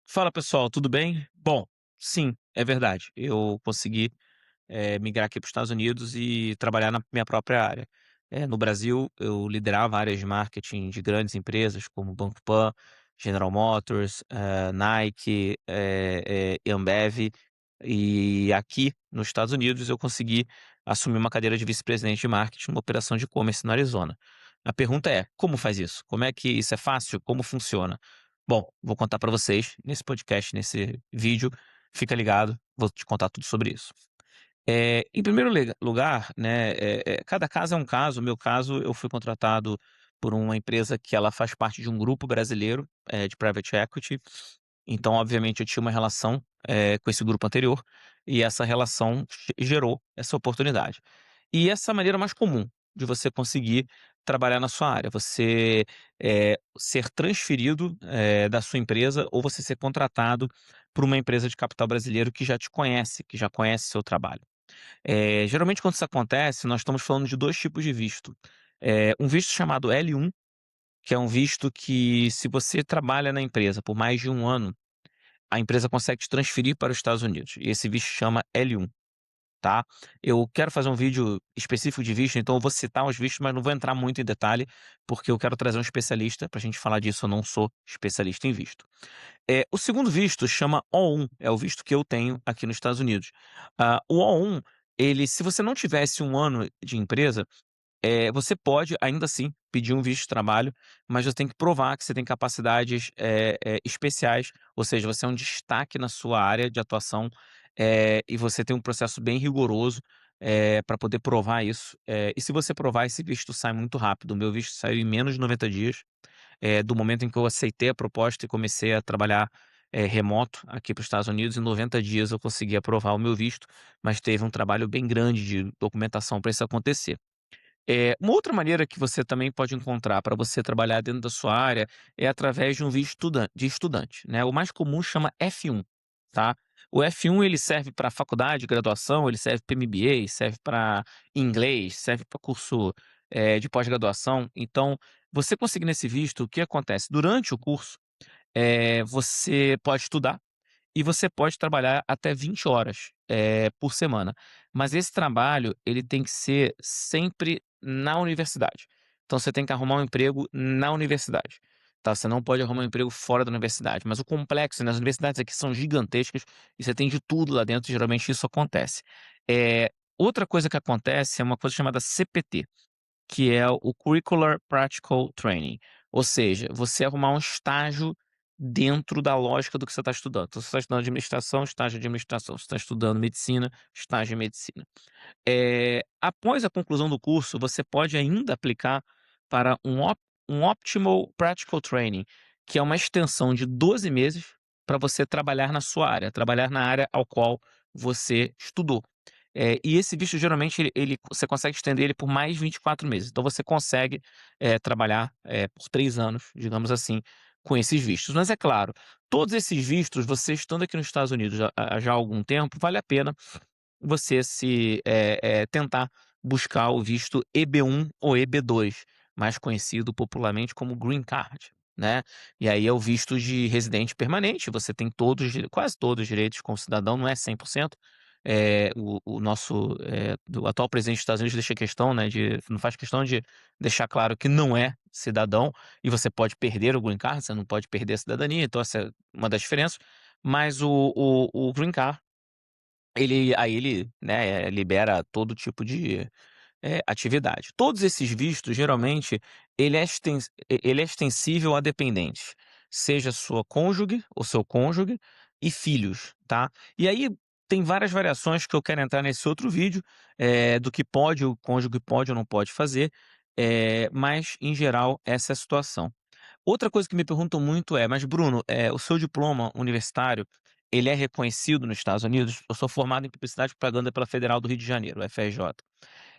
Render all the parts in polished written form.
Fala pessoal, tudo bem? Bom, sim, é verdade. Eu consegui, migrar aqui para os Estados Unidos e trabalhar na minha própria área. No Brasil, eu liderava áreas de marketing de grandes empresas como Banco Pan, General Motors, Nike, Ambev. E aqui nos Estados Unidos eu consegui assumir uma cadeira de vice-presidente de marketing numa operação de e-commerce no Arizona. A pergunta é: como faz isso? Como é que isso é fácil? Como funciona? Bom, vou contar para vocês nesse podcast, nesse vídeo. Fica ligado, vou te contar tudo sobre isso. Em primeiro lugar, né, cada caso é um caso. O meu caso, eu fui contratado por uma empresa que ela faz parte de um grupo brasileiro, de private equity. Então, obviamente, eu tinha uma relação, com esse grupo anterior, e essa relação gerou essa oportunidade. E essa é a maneira mais comum de você conseguir trabalhar na sua área, você, ser transferido, da sua empresa, ou você ser contratado por uma empresa de capital brasileiro que já te conhece, que já conhece seu trabalho. Geralmente quando isso acontece, nós estamos falando de 2 tipos de visto. Um visto chamado L1, que é um visto que, se você trabalha na empresa por mais de 1 ano, a empresa consegue te transferir para os Estados Unidos, e esse visto chama L1, tá. Eu quero fazer um vídeo específico de visto, então eu vou citar os vistos, mas não vou entrar muito em detalhe, porque eu quero trazer um especialista para a gente falar disso. Eu não sou especialista em visto. O segundo visto chama O1, é o visto que eu tenho aqui nos Estados Unidos. O O1, ele, se você não tivesse 1 ano de empresa, você pode ainda assim pedir um visto de trabalho, mas você tem que provar que você tem capacidades, especiais, ou seja, você é um destaque na sua área de atuação, e você tem um processo bem rigoroso, pra poder provar isso. E se você provar, esse visto sai muito rápido. O meu visto saiu em menos de 90 dias, do momento em que eu aceitei a proposta e comecei a trabalhar, remoto aqui para os Estados Unidos. Em 90 dias eu consegui aprovar o meu visto, mas teve um trabalho bem grande de documentação para isso acontecer. Uma outra maneira que você também pode encontrar para você trabalhar dentro da sua área é através de um visto de estudante, né. O mais comum chama F1, tá. O F1 ele serve para faculdade, graduação, ele serve para MBA, serve para inglês, serve para curso, de pós-graduação. Então, você conseguindo esse visto, o que acontece? Durante o curso, você pode estudar e você pode trabalhar até 20 horas, por semana. Mas esse trabalho, ele tem que ser sempre na universidade. Então você tem que arrumar um emprego na universidade, tá. Você não pode arrumar um emprego fora da universidade. Mas o complexo, né, as universidades aqui são gigantescas e você tem de tudo lá dentro, e geralmente isso acontece. Outra coisa que acontece é uma coisa chamada CPT, que é o Curricular Practical Training, ou seja, você arrumar um estágio dentro da lógica do que você está estudando. Então, se você está estudando administração, estágio de administração. Se você está estudando medicina, estágio em medicina. Após a conclusão do curso, você pode ainda aplicar para um Optimal Practical Training, que é uma extensão de 12 meses para você trabalhar na sua área, trabalhar na área ao qual você estudou. E esse visto, geralmente, ele você consegue estender ele por mais 24 meses. Então você consegue, trabalhar, por 3 anos, digamos assim, com esses vistos. Mas é claro, todos esses vistos, você estando aqui nos Estados Unidos já há algum tempo, vale a pena você tentar buscar o visto EB1 ou EB2, mais conhecido popularmente como green card, né. E aí é o visto de residente permanente. Você tem quase todos os direitos como cidadão, não é 100%. O nosso, do atual presidente dos Estados Unidos deixa questão, né, de não faz questão de deixar claro que não é cidadão, e você pode perder o green card, você não pode perder a cidadania. Então essa é uma das diferenças. Mas o green card, ele, né, libera todo tipo de, atividade. Todos esses vistos, geralmente, ele é extensível a dependentes, seja sua cônjuge ou seu cônjuge e filhos, tá. E aí tem várias variações que eu quero entrar nesse outro vídeo, do que pode o cônjuge pode ou não pode fazer, mas em geral essa é a situação. Outra coisa que me perguntam muito é: "Mas Bruno, o seu diploma universitário, ele é reconhecido nos Estados Unidos?" Eu sou formado em publicidade e propaganda pela Federal do Rio de Janeiro, FRJ.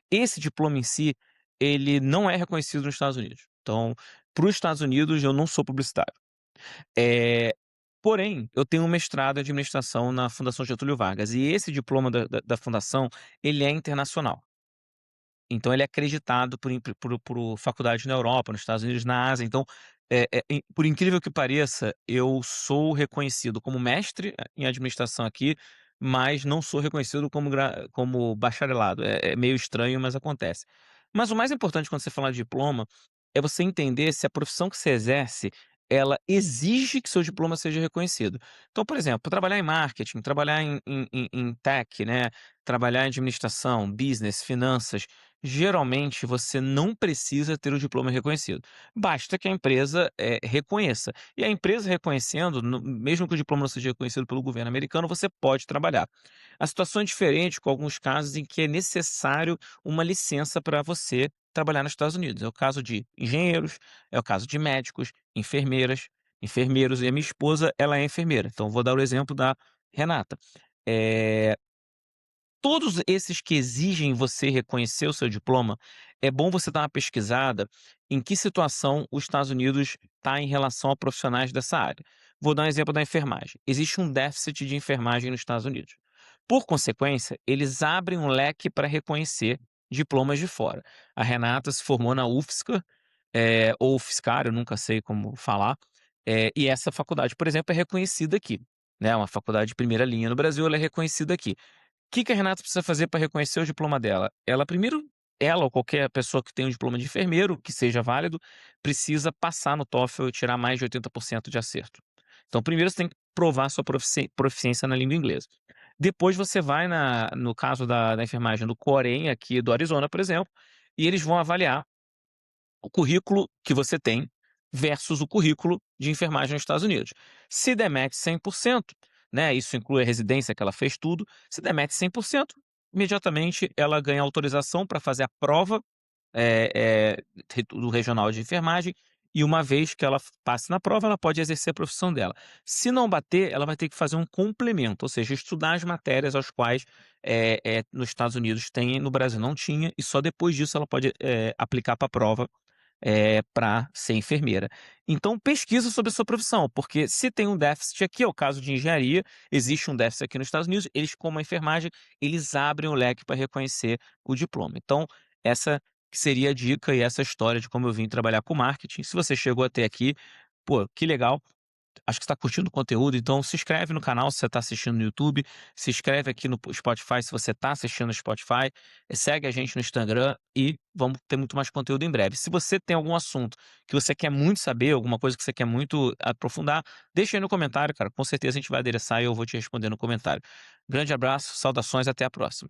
Esse diploma em si, ele não é reconhecido nos Estados Unidos. Então, para os Estados Unidos, eu não sou publicitário. Eh, Porém, eu tenho um mestrado em administração na Fundação Getúlio Vargas, e esse diploma da fundação, ele é internacional. Então ele é acreditado por faculdades na Europa, nos Estados Unidos, na Ásia. Então Por incrível que pareça, eu sou reconhecido como mestre em administração aqui, mas não sou reconhecido como bacharelado. É meio estranho, mas acontece. Mas o mais importante quando você falar de diploma, é você entender se a profissão que você exerce, ela exige que seu diploma seja reconhecido. Então, por exemplo, trabalhar em marketing, trabalhar em tech, né, trabalhar em administração, business, finanças, geralmente você não precisa ter o diploma reconhecido. Basta que a empresa, reconheça. E a empresa reconhecendo, mesmo que o diploma não seja reconhecido pelo governo americano, você pode trabalhar. A situação é diferente com alguns casos em que é necessário uma licença para você trabalhar nos Estados Unidos. É o caso de engenheiros, é o caso de médicos, enfermeiras, enfermeiros, e a minha esposa, ela é enfermeira, então vou dar o exemplo da Renata. Eh Todos esses que exigem você reconhecer o seu diploma, é bom você dar uma pesquisada em que situação os Estados Unidos está em relação a profissionais dessa área. Vou dar um exemplo da enfermagem. Existe um déficit de enfermagem nos Estados Unidos. Por consequência, eles abrem um leque para reconhecer diplomas de fora. A Renata se formou na UFSCar, ou UFSCar, eu nunca sei como falar, e essa faculdade, por exemplo, é reconhecida aqui. Né, uma faculdade de primeira linha no Brasil, ela é reconhecida aqui. Que a Renata precisa fazer para reconhecer o diploma dela? Ela primeiro, ela ou qualquer pessoa que tenha um diploma de enfermeiro, que seja válido, precisa passar no TOEFL e tirar mais de 80% de acerto. Então primeiro você tem que provar sua proficiência na língua inglesa. Depois você vai no caso da enfermagem do Corém, aqui do Arizona, por exemplo, e eles vão avaliar o currículo que você tem versus o currículo de enfermagem nos Estados Unidos. Se der match 100%, né, isso inclui a residência que ela fez tudo, se der match 100%, imediatamente ela ganha autorização para fazer a prova, do regional de enfermagem, e uma vez que ela passe na prova, ela pode exercer a profissão dela. Se não bater, ela vai ter que fazer um complemento, ou seja, estudar as matérias aos quais, nos Estados Unidos tem, no Brasil não tinha, e só depois disso ela pode, aplicar para a prova, para ser enfermeira. Então pesquisa sobre a sua profissão, porque se tem um déficit aqui, é o caso de engenharia, existe um déficit aqui nos Estados Unidos, eles como a enfermagem, eles abrem o leque para reconhecer o diploma. Então, essa que seria a dica e essa história de como eu vim trabalhar com marketing. Se você chegou até aqui, pô, que legal. Acho que você está curtindo o conteúdo, então se inscreve no canal se você está assistindo no YouTube, se inscreve aqui no Spotify se você está assistindo no Spotify, segue a gente no Instagram e vamos ter muito mais conteúdo em breve. Se você tem algum assunto que você quer muito saber, alguma coisa que você quer muito aprofundar, deixa aí no comentário, cara. Com certeza a gente vai adereçar e eu vou te responder no comentário. Grande abraço, saudações, até a próxima.